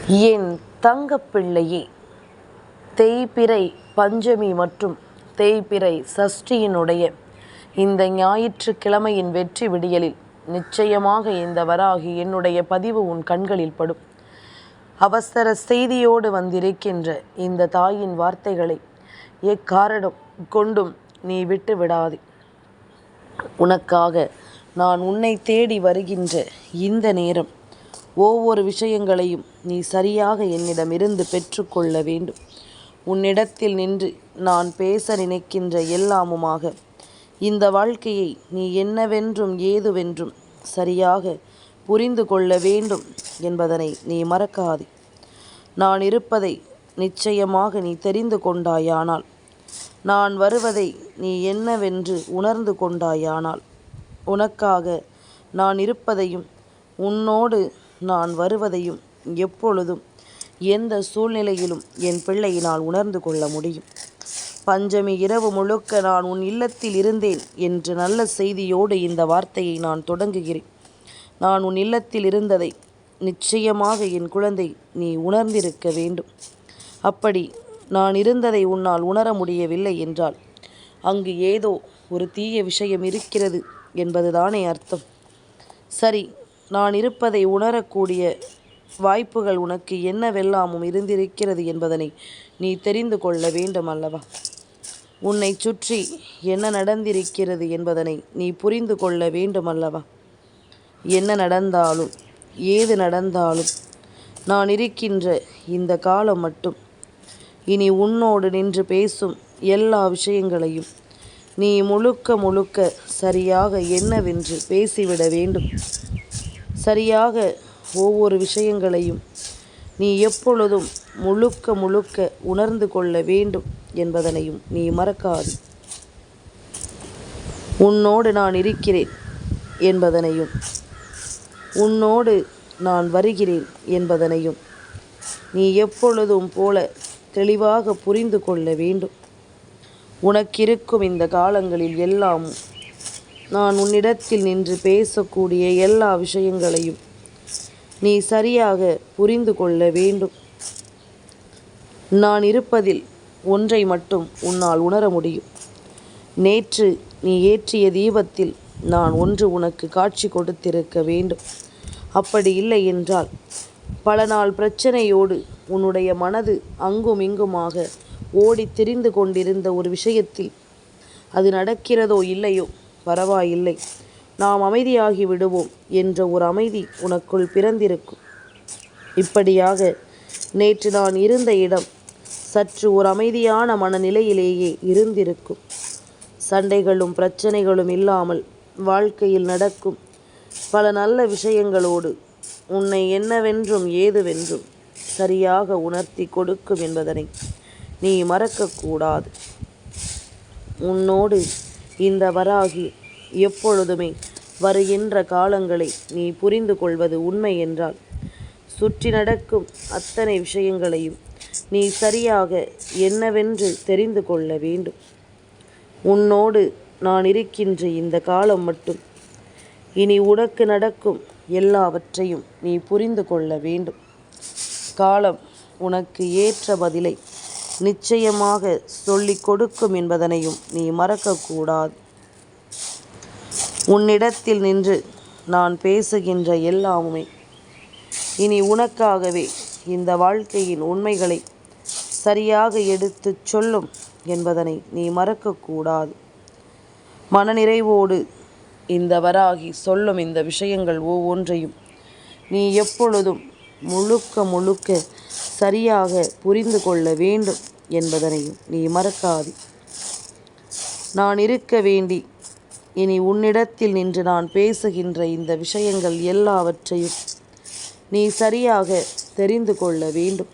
என் தங்கப்பிள்ளையே, தேய்பிறை பஞ்சமி மற்றும் தேய்பிறை சஷ்டியினுடைய இந்த ஞாயிற்றுக்கிழமையின் வெற்றி விடியலில் நிச்சயமாக இந்த வராகி என்னுடைய பதிவு உன் கண்களில் படும். அவசர செய்தியோடு வந்திருக்கின்ற இந்த தாயின் வார்த்தைகளை எக்காரணம் கொண்டும் நீ விட்டு விடாதே. உனக்காக நான் உன்னை தேடி வருகின்ற இந்த நேரம் ஒவ்வொரு விஷயங்களையும் நீ சரியாக என்னிடமிருந்து பெற்றுக்கொள்ள வேண்டும். உன்னிடத்தில் நின்று நான் பேச நினைக்கின்ற எல்லாமுமாக இந்த வாழ்க்கையை நீ என்னவென்றும் ஏதுவென்றும் சரியாக புரிந்து கொள்ள வேண்டும் என்பதனை நீ மறக்காதே. நான் இருப்பதை நிச்சயமாக நீ தெரிந்து கொண்டாயானால், நான் வருவதை நீ என்னவென்று உணர்ந்து கொண்டாயானால், உனக்காக நான் இருப்பதையும் உன்னோடு நான் வருவதையும் எப்பொழுதும் எந்த சூழ்நிலையிலும் என் பிள்ளையினால் உணர்ந்து கொள்ள முடியும். பஞ்சமி இரவு முழுக்க நான் உன் இல்லத்தில் இருந்தேன் என்று நல்ல செய்தியோடு இந்த வார்த்தையை நான் தொடங்குகிறேன். நான் உன் இல்லத்தில் இருந்ததை நிச்சயமாக என் குழந்தை நீ உணர்ந்திருக்க வேண்டும். அப்படி நான் இருந்ததை உன்னால் உணர முடியவில்லை என்றால் அங்கு ஏதோ ஒரு தீய விஷயம் இருக்கிறது என்பதுதானே அர்த்தம். சரி, நான் இருப்பதை உணரக்கூடிய வாய்ப்புகள் உனக்கு என்னவெல்லாமும் இருந்திருக்கிறது என்பதனை நீ தெரிந்து கொள்ள வேண்டும் அல்லவா? உன்னை சுற்றி என்ன நடந்திருக்கிறது என்பதனை நீ புரிந்து கொள்ள வேண்டும் அல்லவா? என்ன நடந்தாலும் ஏது நடந்தாலும் நான் இருக்கின்ற இந்த காலம் மட்டும் இனி உன்னோடு நின்று பேசும் எல்லா விஷயங்களையும் நீ முழுக்க முழுக்க சரியாக என்னவென்று பேசிவிட வேண்டும். சரியாக ஒவ்வொரு விஷயங்களையும் நீ எப்பொழுதும் முழுக்க முழுக்க உணர்ந்து கொள்ள வேண்டும் என்பதனையும் நீ மறக்காது. உன்னோடு நான் இருக்கிறேன் என்பதனையும் உன்னோடு நான் வருகிறேன் என்பதனையும் நீ எப்பொழுதும் போல தெளிவாக புரிந்து கொள்ள வேண்டும். உனக்கிருக்கும் இந்த காலங்களில் எல்லாமும் நான் உன்னிடத்தில் நின்று பேசக்கூடிய எல்லா விஷயங்களையும் நீ சரியாக புரிந்து கொள்ள வேண்டும். நான் இருப்பதில் ஒன்றை மட்டும் உன்னால் உணர முடியும். நேற்று நீ ஏற்றிய தீபத்தில் நான் ஒன்று உனக்கு காட்சி கொடுத்திருக்க வேண்டும். அப்படி இல்லை என்றால் பல நாள் பிரச்சனையோடு உன்னுடைய மனது அங்கும் இங்குமாக ஓடி திரிந்து கொண்டிருந்த ஒரு விஷயத்தில் அது நடக்கிறதோ இல்லையோ பரவாயில்லை, நாம் அமைதியாகி விடுவோம் என்ற ஒரு அமைதி உனக்குள் பிறந்திருக்கும். இப்படியாக நேற்று நான் இருந்த இடம் சற்று ஒரு அமைதியான மனநிலையிலேயே இருந்திருக்கும். சண்டைகளும் பிரச்சனைகளும் இல்லாமல் வாழ்க்கையில் நடக்கும் பல நல்ல விஷயங்களோடு உன்னை என்னவென்றும் ஏதுவென்றும் சரியாக உணர்த்தி கொடுக்கும் என்பதனை நீ மறக்கக்கூடாது. உன்னோடு இந்த வராகி எப்பொழுதுமே வருகின்ற காலங்களை நீ புரிந்து கொள்வது உண்மை என்றால், சுற்றி நடக்கும் அத்தனை விஷயங்களையும் நீ சரியாக என்னவென்று தெரிந்து கொள்ள வேண்டும். உன்னோடு நான் இருக்கின்ற இந்த காலம் மட்டும் இனி உனக்கு நடக்கும் எல்லாவற்றையும் நீ புரிந்து கொள்ள வேண்டும். காலம் உனக்கு ஏற்ற பதிலை நிச்சயமாக சொல்லிக் கொடுக்கும் என்பதனையும் நீ மறக்கக்கூடாது. உன்னிடத்தில் நின்று நான் பேசுகின்ற எல்லாமுமே இனி உனக்காகவே இந்த வாழ்க்கையின் உண்மைகளை சரியாக எடுத்துச் சொல்லும் என்பதனை நீ மறக்கக்கூடாது. மனநிறைவோடு இந்த வராகி சொல்லும் இந்த விஷயங்கள் ஒவ்வொன்றையும் நீ எப்பொழுதும் முழுக்க முழுக்க சரியாக புரிந்து கொள்ள வேண்டும் என்பதனையும் நீ மறக்காதே. நான் இருக்க வேண்டி இனி உன்னிடத்தில் நின்று நான் பேசுகின்ற இந்த விஷயங்கள் எல்லாவற்றையும் நீ சரியாக தெரிந்து கொள்ள வேண்டும்.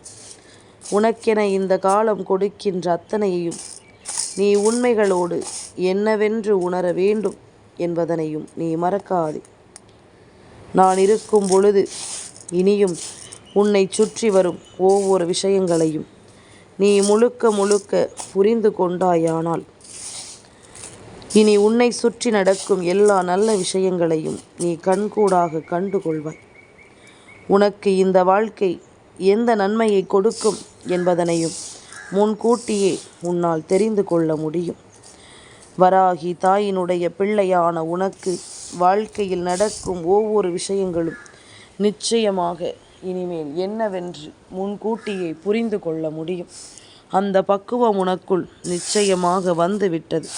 உனக்கென இந்த காலம் கொடுக்கின்ற அத்தனையையும் நீ உண்மைகளோடு என்னவென்று உணர வேண்டும் என்பதனையும் நீ மறக்காதே. நான் இருக்கும் பொழுது இனியும் உன்னை சுற்றி வரும் ஒவ்வொரு விஷயங்களையும் நீ முழுக்க முழுக்க புரிந்து கொண்டாயானால், இனி உன்னை சுற்றி நடக்கும் எல்லா நல்ல விஷயங்களையும் நீ கண்கூடாக கண்டு கொள்வாய். உனக்கு இந்த வாழ்க்கை எந்த நன்மையை கொடுக்கும் என்பதனையும் முன்கூட்டியே உன்னால் தெரிந்து கொள்ள முடியும். வராகி தாயினுடைய பிள்ளையான உனக்கு வாழ்க்கையில் நடக்கும் ஒவ்வொரு விஷயங்களும் நிச்சயமாக இனிமேல் என்னவென்று முன்கூட்டியே புரிந்து கொள்ள முடியும். அந்த பக்குவம் உனக்குள் நிச்சயமாக வந்துவிட்டது.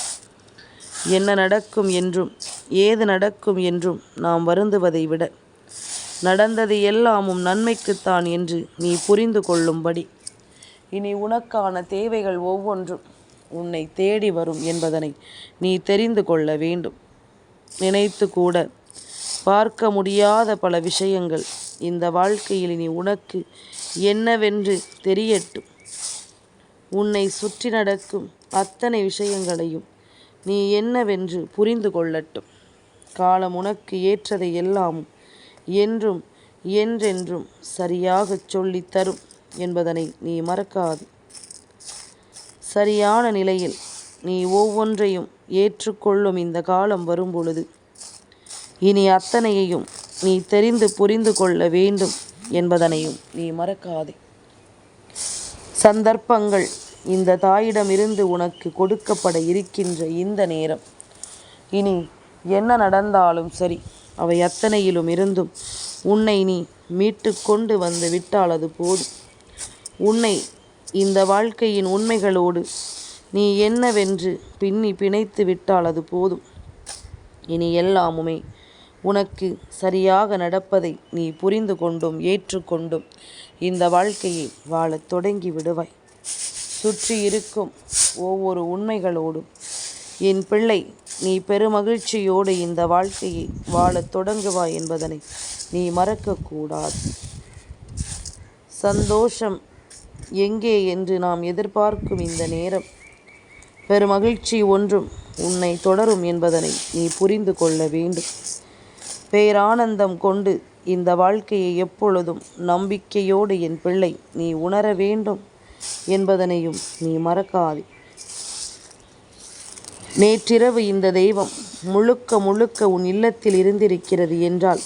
என்ன நடக்கும் என்றும் ஏது நடக்கும் என்றும் நாம் வருந்துவதை விட நடந்தது எல்லாமும் நன்மைக்குத்தான் என்று நீ புரிந்து கொள்ளும்படி இனி உனக்கான தேவைகள் ஒவ்வொன்றும் உன்னை தேடி வரும் என்பதனை நீ தெரிந்து கொள்ள வேண்டும். நினைத்து கூட பார்க்க முடியாத பல விஷயங்கள் இந்த வாழ்க்கையில் இனி உனக்கு என்னவென்று தெரியட்டும். உன்னை சுற்றி நடக்கும் அத்தனை விஷயங்களையும் நீ என்னவென்று புரிந்து கொள்ளட்டும். காலம் உனக்கு ஏற்றதை எல்லாமும் என்றும் என்றென்றும் சரியாகச் சொல்லித் தரும் என்பதனை நீ மறக்காது. சரியான நிலையில் நீ ஒவ்வொன்றையும் ஏற்றுக்கொள்ளும் இந்த காலம் வரும்பொழுது இனி அத்தனையையும் நீ தெரிந்து புரிந்து கொள்ள வேண்டும் என்பதனையும் நீ மறக்காதே. சந்தர்ப்பங்கள் இந்த தாயிடமிருந்து உனக்கு கொடுக்கப்பட இருக்கின்ற இந்த நேரம் இனி என்ன நடந்தாலும் சரி, அவை அத்தனையிலும் இருந்தும் உன்னை நீ மீட்டு கொண்டு வந்து விட்டால் அது போதும். உன்னை இந்த வாழ்க்கையின் உண்மைகளோடு நீ என்னவென்று பின்னி பிணைத்து விட்டால் அது போதும். இனி எல்லாமுமே உனக்கு சரியாக நடப்பதை நீ புரிந்து கொண்டும் ஏற்றுக்கொண்டும் இந்த வாழ்க்கையை வாழத் தொடங்கி விடுவாய். சுற்றி இருக்கும் ஒவ்வொரு உண்மைகளோடும் என் பிள்ளை நீ பெருமகிழ்ச்சியோடு இந்த வாழ்க்கையை வாழத் தொடங்குவாய் என்பதனை நீ மறக்கக்கூடாது. சந்தோஷம் எங்கே என்று நாம் எதிர்பார்க்கும் இந்த நேரம் பெருமகிழ்ச்சி ஒன்றும் உன்னை தொடரும் என்பதனை நீ புரிந்து கொள்ள வேண்டும். பேரானந்தம் கொண்டு இந்த வாழ்க்கையை எப்பொழுதும் நம்பிக்கையோடு என் பிள்ளை நீ உணர வேண்டும் என்பதனையும் நீ மறக்காதே. நேற்றிரவு இந்த தெய்வம் முழுக்க முழுக்க உன் இல்லத்தில் இருந்திருக்கிறது என்றால்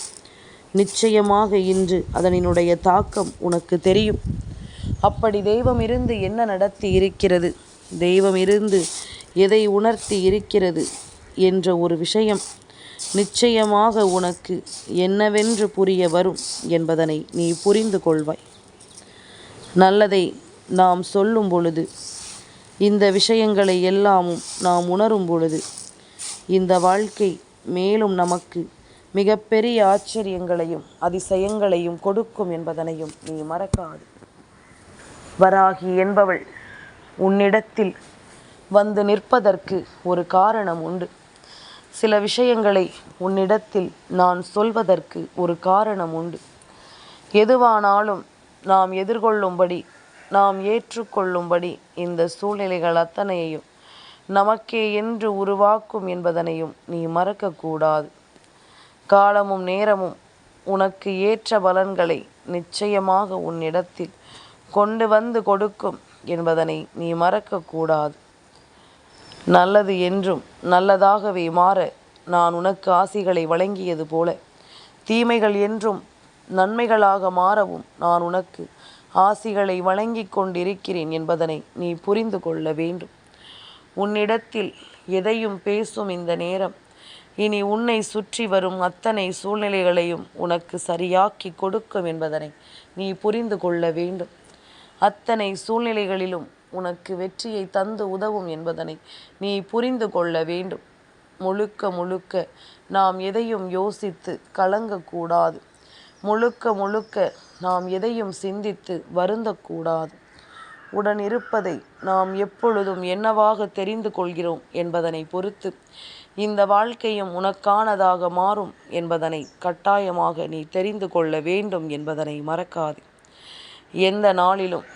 நிச்சயமாக இன்று அதனினுடைய தாக்கம் உனக்கு தெரியும். அப்படி தெய்வம் இருந்து என்ன நடத்தி இருக்கிறது, தெய்வம் இருந்து எதை உணர்த்தி இருக்கிறது என்ற ஒரு விஷயம் நிச்சயமாக உனக்கு என்னவென்று புரிய வரும் என்பதனை நீ புரிந்து கொள்வாய். நல்லதை நாம் சொல்லும் பொழுது, இந்த விஷயங்களை எல்லாமும் நாம் உணரும் பொழுது இந்த வாழ்க்கை மேலும் நமக்கு மிகப்பெரிய ஆச்சரியங்களையும் அதிசயங்களையும் கொடுக்கும் என்பதனையும் நீ மறக்காது. வராகி என்பவள் உன்னிடத்தில் வந்து நிற்பதற்கு ஒரு காரணம் உண்டு. சில விஷயங்களை உன்னிடத்தில் நான் சொல்வதற்கு ஒரு காரணம் உண்டு. எதுவானாலும் நாம் எதிர்கொள்ளும்படி, நாம் ஏற்றுக்கொள்ளும்படி இந்த சூழ்நிலைகள் அத்தனையையும் நமக்கே என்று உருவாக்கும் என்பதனையும் நீ மறக்கக்கூடாது. காலமும் நேரமும் உனக்கு ஏற்ற பலன்களை நிச்சயமாக உன்னிடத்தில் கொண்டு வந்து கொடுக்கும் என்பதனை நீ மறக்கக்கூடாது. நல்லது என்றும் நல்லதாகவே மாற நான் உனக்கு ஆசிகளை வழங்கியது போல தீமைகள் என்றும் நன்மைகளாக மாறவும் நான் உனக்கு ஆசிகளை வழங்கி கொண்டிருக்கிறேன் என்பதனை நீ புரிந்து கொள்ள வேண்டும். உன்னிடத்தில் எதையும் பேசும் இந்த நேரம் இனி உன்னை சுற்றி வரும் அத்தனை சூழ்நிலைகளையும் உனக்கு சரியாக்கி கொடுக்கும் என்பதனை நீ புரிந்து கொள்ள வேண்டும். அத்தனை சூழ்நிலைகளிலும் உனக்கு வெற்றியை தந்து உதவும் என்பதனை நீ புரிந்து கொள்ள வேண்டும். முழுக்க முழுக்க நாம் எதையும் யோசித்து கலங்கக்கூடாது. முழுக்க முழுக்க நாம் எதையும் சிந்தித்து வருந்தக்கூடாது. உடன் இருப்பதை நாம் எப்பொழுதும் என்னவாக தெரிந்து கொள்கிறோம் என்பதனை பொறுத்து இந்த வாழ்க்கையும் உனக்கானதாக மாறும் என்பதனை கட்டாயமாக நீ தெரிந்து கொள்ள வேண்டும் என்பதனை மறக்காதே. எந்த நாளிலும்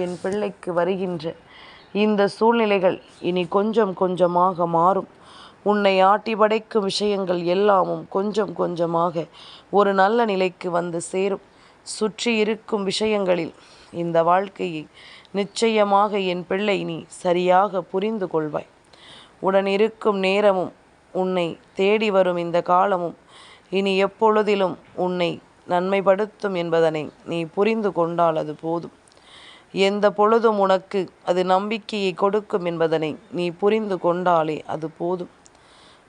என் பிள்ளைக்கு வருகின்ற இந்த சூழ்நிலைகள் இனி கொஞ்சம் கொஞ்சமாக மாறும். உன்னை ஆட்டி படைக்கும் விஷயங்கள் எல்லாமும் கொஞ்சம் கொஞ்சமாக ஒரு நல்ல நிலைக்கு வந்து சேரும். சுற்றி இருக்கும் விஷயங்களில் இந்த வாழ்க்கையை நிச்சயமாக என் பிள்ளை நீ சரியாக புரிந்து கொள்வாய். உடன் இருக்கும் நேரமும் உன்னை தேடி வரும் இந்த காலமும் இனி எப்பொழுதிலும் உன்னை நன்மைப்படுத்தும் என்பதனை நீ புரிந்து கொண்டால் அது போதும். எந்த பொழுதும் உனக்கு அது நம்பிக்கையை கொடுக்கும் என்பதனை நீ புரிந்து கொண்டாலே அது போதும்.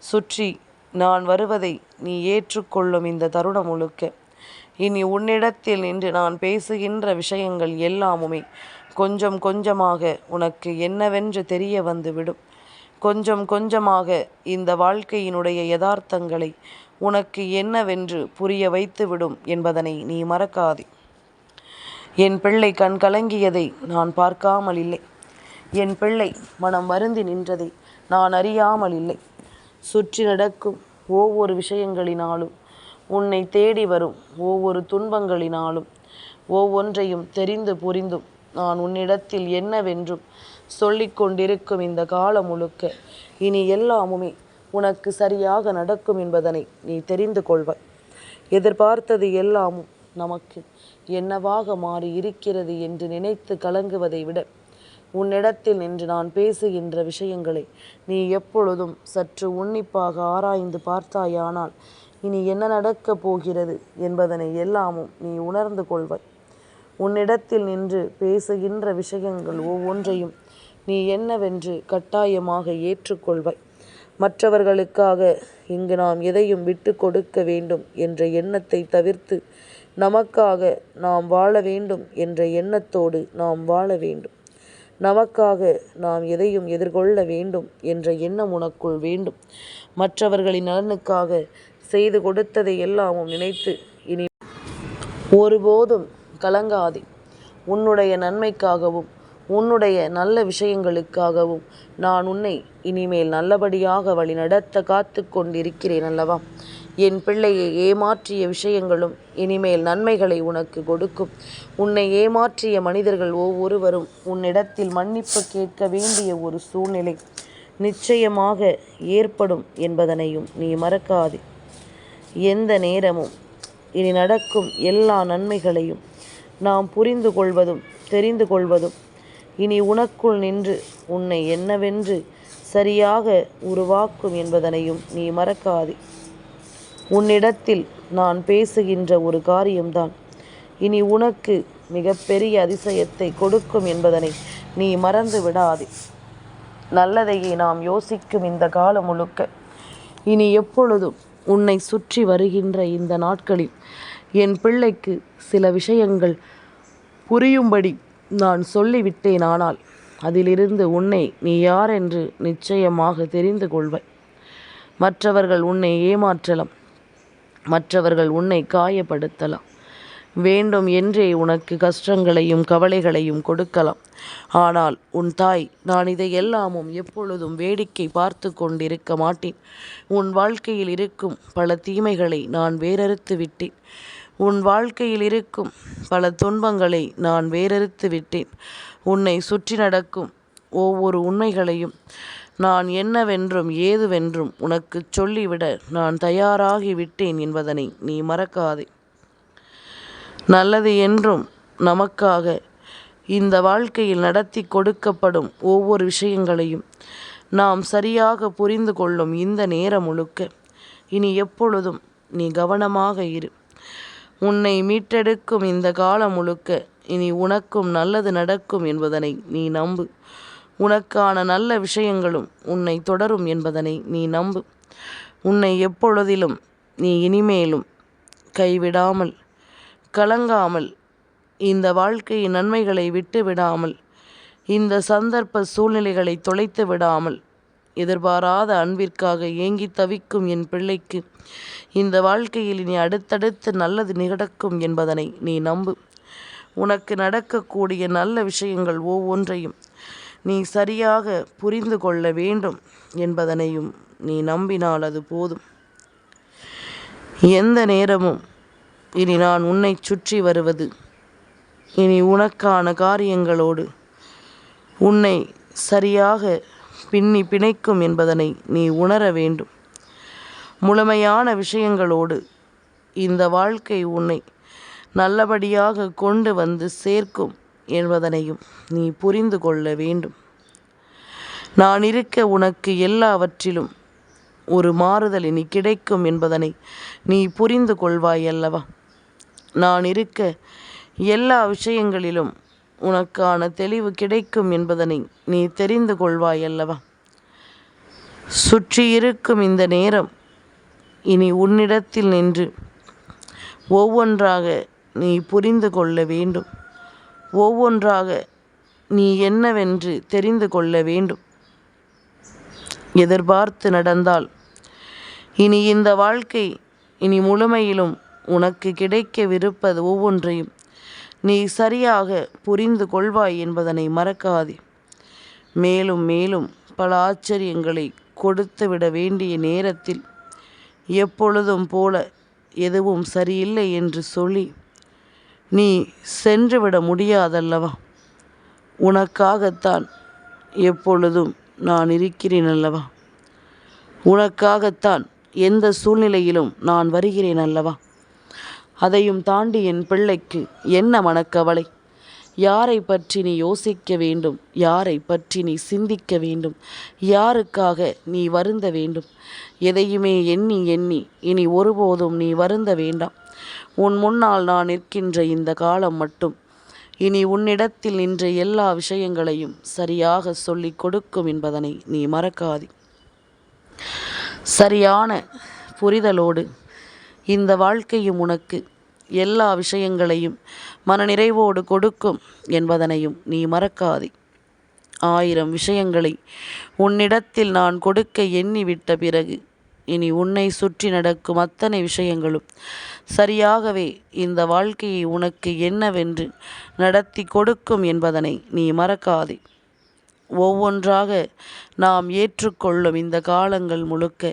சுற்றி நான் வருவதை நீ ஏற்றுக்கொள்ளும் இந்த தருணம் முழுக்க இனி உன்னிடத்தில் நின்று நான் பேசுகின்ற விஷயங்கள் எல்லாமுமே கொஞ்சம் கொஞ்சமாக உனக்கு என்னவென்று தெரிய வந்துவிடும். கொஞ்சம் கொஞ்சமாக இந்த வாழ்க்கையினுடைய யதார்த்தங்களை உனக்கு என்னவென்று புரிய வைத்துவிடும் என்பதனை நீ மறக்காதே. என் பிள்ளை கண் கலங்கியதை நான் பார்க்காமல் இல்லை. என் பிள்ளை மனம் வருந்தி நின்றதை நான் அறியாமல் இல்லை. சுற்றி நடக்கும் ஒவ்வொரு விஷயங்களினாலும், உன்னை தேடி வரும் ஒவ்வொரு துன்பங்களினாலும், ஒவ்வொன்றையும் தெரிந்து புரிந்தும் நான் உன்னிடத்தில் என்னவென்றும் சொல்லிக் கொண்டிருக்கும் இந்த காலம் முழுக்க இனி எல்லாமுமே உனக்கு சரியாக நடக்கும் என்பதனை நீ தெரிந்து கொள்வாய். எதிர்பார்த்தது எல்லாமும் நமக்கு என்னவாக மாறி இருக்கிறது என்று நினைத்து கலங்குவதை விட உன்னிடத்தில் நின்று நான் பேசுகின்ற விஷயங்களை நீ எப்பொழுதும் சற்று உன்னிப்பாக ஆராய்ந்து பார்த்தாயானால் இனி என்ன நடக்கப் போகிறது என்பதனை எல்லாமும் நீ உணர்ந்து கொள்வாய். உன்னிடத்தில் நின்று பேசுகின்ற விஷயங்கள் ஒவ்வொன்றையும் நீ என்னவென்று கட்டாயமாக ஏற்றுக்கொள்வாய். மற்றவர்களுக்காக இங்கு நாம் எதையும் விட்டு கொடுக்க வேண்டும் என்ற எண்ணத்தை தவிர்த்து நமக்காக நாம் வாழ வேண்டும் என்ற எண்ணத்தோடு நாம் வாழ வேண்டும். நமக்காக நாம் எதையும் எதிர்கொள்ள வேண்டும் என்ற எண்ணம் உனக்குள் வேண்டும். மற்றவர்களின் நலனுக்காக செய்து கொடுத்ததை எல்லாமும் நினைத்து இனி ஒருபோதும் கலங்காதே. உன்னுடைய நன்மைக்காகவும் உன்னுடைய நல்ல விஷயங்களுக்காகவும் நான் உன்னை இனிமேல் நல்லபடியாக வழி நடத்த காத்து கொண்டிருக்கிறேன் அல்லவா? என் பிள்ளையை ஏமாற்றிய விஷயங்களும் இனிமேல் நன்மைகளை உனக்கு கொடுக்கும். உன்னை ஏமாற்றிய மனிதர்கள் ஒவ்வொருவரும் உன்னிடத்தில் மன்னிப்பு கேட்க வேண்டிய ஒரு சூழ்நிலை நிச்சயமாக ஏற்படும் என்பதனையும் நீ மறக்காதே. எந்த நேரமும் இனி நடக்கும் எல்லா நன்மைகளையும் நாம் புரிந்து கொள்வதும் தெரிந்து கொள்வதும் இனி உனக்குள் நின்று உன்னை என்னவென்று சரியாக உருவாக்கும் என்பதனையும் நீ மறக்காதே. உன்னிடத்தில் நான் பேசுகின்ற ஒரு காரியம்தான் இனி உனக்கு மிகப்பெரிய அதிசயத்தை கொடுக்கும் என்பதனை நீ மறந்து விடாதே. நல்லதையே நாம் யோசிக்கும் இந்த காலம் முழுக்க இனி எப்பொழுதும் உன்னை சுற்றி வருகின்ற இந்த நாட்களில் என் பிள்ளைக்கு சில விஷயங்கள் புரியும்படி நான் சொல்லிவிட்டேன். ஆனால் அதிலிருந்து உன்னை நீ யார் என்று நிச்சயமாக தெரிந்து கொள்வாய். மற்றவர்கள் உன்னை ஏமாற்றலாம், மற்றவர்கள் உன்னை காயப்படுத்தலாம், வேண்டும் என்றே உனக்கு கஷ்டங்களையும் கவலைகளையும் கொடுக்கலாம். ஆனால் உன் தாய் நான் இதையெல்லாமும் எப்பொழுதும் வேடிக்கை பார்த்து கொண்டிருக்க மாட்டேன். உன் வாழ்க்கையில் இருக்கும் பல தீமைகளை நான் வேறறுத்து விட்டேன். உன் வாழ்க்கையில் இருக்கும் பல துன்பங்களை நான் வேறறுத்து விட்டேன். உன்னை சுற்றி நடக்கும் ஒவ்வொரு உண்மைகளையும் நான் என்னவென்றும் ஏதுவென்றும் உனக்கு சொல்லிவிட நான் தயாராகி விட்டேன் என்பதனை நீ மறக்காதே. நல்லது என்றும் நமக்காக இந்த வாழ்க்கையில் நடத்தி கொடுக்கப்படும் ஒவ்வொரு விஷயங்களையும் நாம் சரியாக புரிந்து கொள்ளும் இந்த நேரம் முழுக்க இனி எப்பொழுதும் நீ கவனமாக இரு. உன்னை மீட்டெடுக்கும் இந்த காலம் முழுக்க இனி உனக்கும் நல்லது நடக்கும் என்பதனை நீ நம்பு. உனக்கான நல்ல விஷயங்களும் உன்னை தொடரும் என்பதனை நீ நம்பு. உன்னை எப்பொழுதிலும் நீ இனிமேலும் கைவிடாமல், கலங்காமல், இந்த வாழ்க்கையின் நன்மைகளை விட்டு விடாமல், இந்த சந்தர்ப்ப சூழ்நிலைகளை தொலைத்து விடாமல், எதிர்பாராத அன்பிற்காக ஏங்கி தவிக்கும் என் பிள்ளைக்கு இந்த வாழ்க்கையில் இனி அடுத்தடுத்து நல்லது நடக்கும் என்பதனை நீ நம்பு. உனக்கு நடக்கக்கூடிய நல்ல விஷயங்கள் ஒவ்வொன்றையும் நீ சரியாக புரிந்து கொள்ள வேண்டும் என்பதனையும் நீ நம்பினால் அது போதும். எந்த நேரமும் இனி நான் உன்னை சுற்றி வருவது இனி உனக்கான காரியங்களோடு உன்னை சரியாக பின்னி பிணைக்கும் என்பதனை நீ உணர வேண்டும். முழுமையான விஷயங்களோடு இந்த வாழ்க்கை உன்னை நல்லபடியாக கொண்டு வந்து சேர்க்கும் என்பதனையும் நீ புரிந்து கொள்ள வேண்டும். நான் இருக்க உனக்கு எல்லாவற்றிலும் ஒரு மாறுதல் இனி கிடைக்கும் என்பதனை நீ புரிந்து கொள்வாய் அல்லவா? நான் இருக்க எல்லா விஷயங்களிலும் உனக்கான தெளிவு கிடைக்கும் என்பதனை நீ தெரிந்து கொள்வாய் அல்லவா? சுற்றியிருக்கும் இந்த நேரம் இனி உன்னிடத்தில் நின்று ஒவ்வொன்றாக நீ புரிந்து கொள்ள வேண்டும். ஒவ்வொன்றாக நீ என்னவென்று தெரிந்து கொள்ள வேண்டும். எதிர்பார்த்து நடந்தால் இனி இந்த வாழ்க்கை இனி முழுமையிலும் உனக்கு கிடைக்கவிருப்பது ஒவ்வொன்றையும் நீ சரியாக புரிந்து கொள்வாய் என்பதனை மறக்காதே. மேலும் மேலும் பல ஆச்சரியங்களை கொடுத்துவிட வேண்டிய நேரத்தில் எப்பொழுதும் போல எதுவும் சரியில்லை என்று சொல்லி நீ சென்றுவிட முடியாதல்லவா? உனக்காகத்தான் எப்பொழுதும் நான் இருக்கிறேன் அல்லவா? உனக்காகத்தான் எந்த சூழ்நிலையிலும் நான் வருகிறேன் அல்லவா? அதையும் தாண்டி என் பிள்ளைக்கு என்ன மனக்கவலை? யாரை பற்றி நீ யோசிக்க வேண்டும்? யாரை பற்றி நீ சிந்திக்க வேண்டும்? யாருக்காக நீ வருந்த வேண்டும்? எதையுமே எண்ணி எண்ணி இனி ஒருபோதும் நீ வருந்த வேண்டாம். உன் முன்னால் நான் நிற்கின்ற இந்த காலம் மட்டும் இனி உன்னிடத்தில் நின்ற எல்லா விஷயங்களையும் சரியாக சொல்லிக் கொடுக்கும் என்பதனை நீ மறக்காதே. சரியான புரிதலோடு இந்த வாழ்க்கையும் உனக்கு எல்லா விஷயங்களையும் மனநிறைவோடு கொடுக்கும் என்பதனையும் நீ மறக்காதே. 1000 விஷயங்களை உன்னிடத்தில் நான் கொடுக்க எண்ணிவிட்ட பிறகு இனி உன்னை சுற்றி நடக்கும் அத்தனை விஷயங்களும் சரியாகவே இந்த வாழ்க்கையை உனக்கு என்னவென்று நடத்தி கொடுக்கும் என்பதனை நீ மறக்காதே. ஒவ்வொன்றாக நாம் ஏற்றுக்கொள்ளும் இந்த காலங்கள் முழுக்க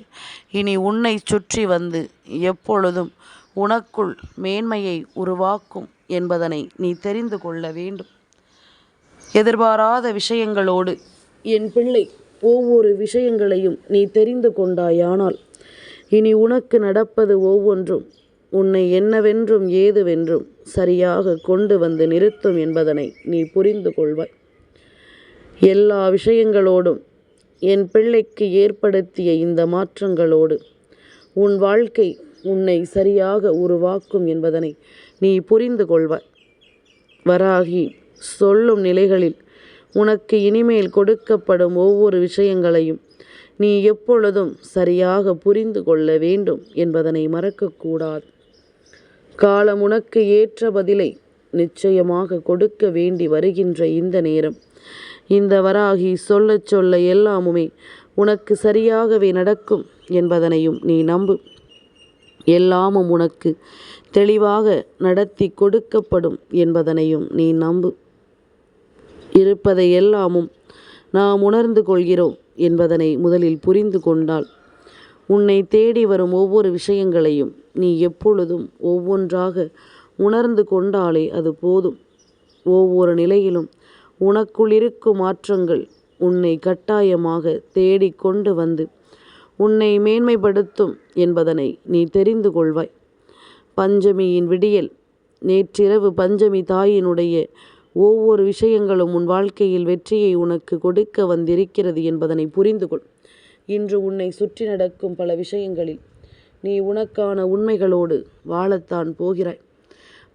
இனி உன்னை சுற்றி வந்து எப்பொழுதும் உனக்குள் மேன்மையை உருவாக்கும் என்பதனை நீ தெரிந்து கொள்ள வேண்டும். எதிர்பாராத விஷயங்களோடு என் பிள்ளை ஒவ்வொரு விஷயங்களையும் நீ தெரிந்து கொண்டாயானால் இனி உனக்கு நடப்பது ஒவ்வொன்றும் உன்னை என்னவென்றும் ஏதுவென்றும் சரியாக கொண்டு வந்து நிறுத்தும் என்பதனை நீ புரிந்து கொள்வாய். எல்லா விஷயங்களோடும் என் பிள்ளைக்கு ஏற்படுத்திய இந்த மாற்றங்களோடு உன் வாழ்க்கை உன்னை சரியாக உருவாக்கும் என்பதனை நீ புரிந்து கொள்வாய். வராகி சொல்லும் நிலைகளில் உனக்கு இனிமேல் கொடுக்கப்படும் ஒவ்வொரு விஷயங்களையும் நீ எப்பொழுதும் சரியாக புரிந்து கொள்ள வேண்டும் என்பதனை மறக்கக்கூடாது. காலம் உனக்கு ஏற்ற பதிலை நிச்சயமாக கொடுக்க வேண்டி வருகின்ற இந்த நேரம் இந்த வராகி சொல்ல சொல்ல எல்லாமுமே உனக்கு சரியாகவே நடக்கும் என்பதனையும் நீ நம்பு. எல்லாமும் உனக்கு தெளிவாக நடத்தி கொடுக்கப்படும் என்பதனையும் நீ நம்பு. இருப்பதை எல்லாமும் நாம் உணர்ந்து கொள்கிறோம் என்பதனை முதலில் புரிந்து கொண்டால் உன்னை தேடி வரும் ஒவ்வொரு விஷயங்களையும் நீ எப்பொழுதும் ஒவ்வொன்றாக உணர்ந்து கொண்டாலே அது போதும். ஒவ்வொரு நிலையிலும் உனக்குள் இருக்கும் மாற்றங்கள் உன்னை கட்டாயமாக தேடி கொண்டு வந்து உன்னை மேன்மைப்படுத்தும் என்பதனை நீ தெரிந்து கொள்வாய். பஞ்சமியின் விடியல் நேற்றிரவு பஞ்சமி தாயினுடைய ஒவ்வொரு விஷயங்களும் உன் வாழ்க்கையில் வெற்றியை உனக்கு கொடுக்க வந்திருக்கிறது என்பதனை புரிந்து கொள். இன்று உன்னை சுற்றி நடக்கும் பல விஷயங்களில் நீ உனக்கான உண்மைகளோடு வாழத்தான் போகிறாய்.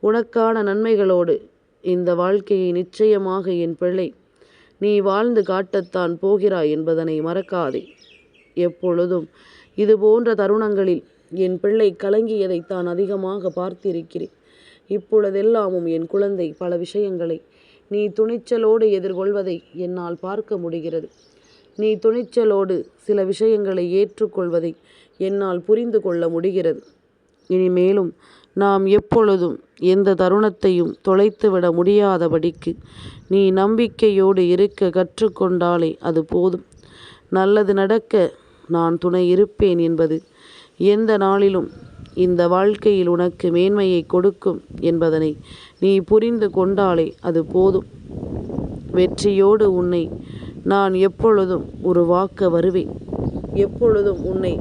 உனக்கான நன்மைகளோடு இந்த வாழ்க்கையை நிச்சயமாக என் பிள்ளை நீ வாழ்ந்து காட்டத்தான் போகிறாய் என்பதனை மறக்காதே. எப்பொழுதும் இது போன்ற தருணங்களில் என் பிள்ளை கலங்கியதை தான் அதிகமாக பார்த்திருக்கிறேன். இப்பொழுதெல்லாமும் என் குழந்தை பல விஷயங்களை நீ துணிச்சலோடு எதிர்கொள்வதை என்னால் பார்க்க முடிகிறது. நீ துணிச்சலோடு சில விஷயங்களை ஏற்றுக்கொள்வதை என்னால் புரிந்து கொள்ள முடிகிறது. இனிமேலும் நாம் எப்பொழுதும் எந்த தருணத்தையும் தொலைத்துவிட முடியாதபடிக்கு நீ நம்பிக்கையோடு இருக்க கற்றுக்கொண்டாலே அது போதும். நல்லது நடக்க நான் துணை இருப்பேன் என்பது எந்த நாளிலும் இந்த வாழ்க்கையில் உனக்கு மேன்மையை கொடுக்கும் என்பதனை நீ புரிந்து கொண்டாலே அது போதும். வெற்றியோடு உன்னை நான் எப்பொழுதும் உருவாக்க வருவேன். எப்பொழுதும் உன்னை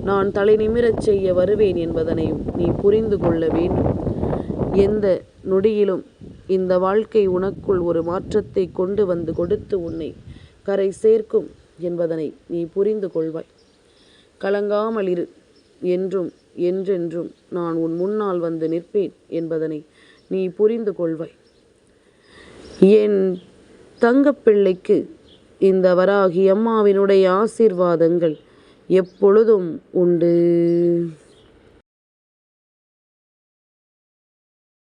நான் தலை நிமிரச் செய்ய வருவேன் என்பதனையும் நீ புரிந்து கொள்ள வேண்டும். எந்த நொடியிலும் இந்த வாழ்க்கை உனக்குள் ஒரு மாற்றத்தை கொண்டு வந்து கொடுத்து உன்னை கரை சேர்க்கும் என்பதனை நீ புரிந்து கொள்வாய். கலங்காமல் இரு. என்றும் என்றென்றும் நான் உன் முன்னால் வந்து நிற்பேன் என்பதனை நீ புரிந்து கொள்வாய். என் தங்கப்பிள்ளைக்கு இந்த வராகி அம்மாவினுடைய ஆசீர்வாதங்கள் எப்பொழுதும் உண்டு.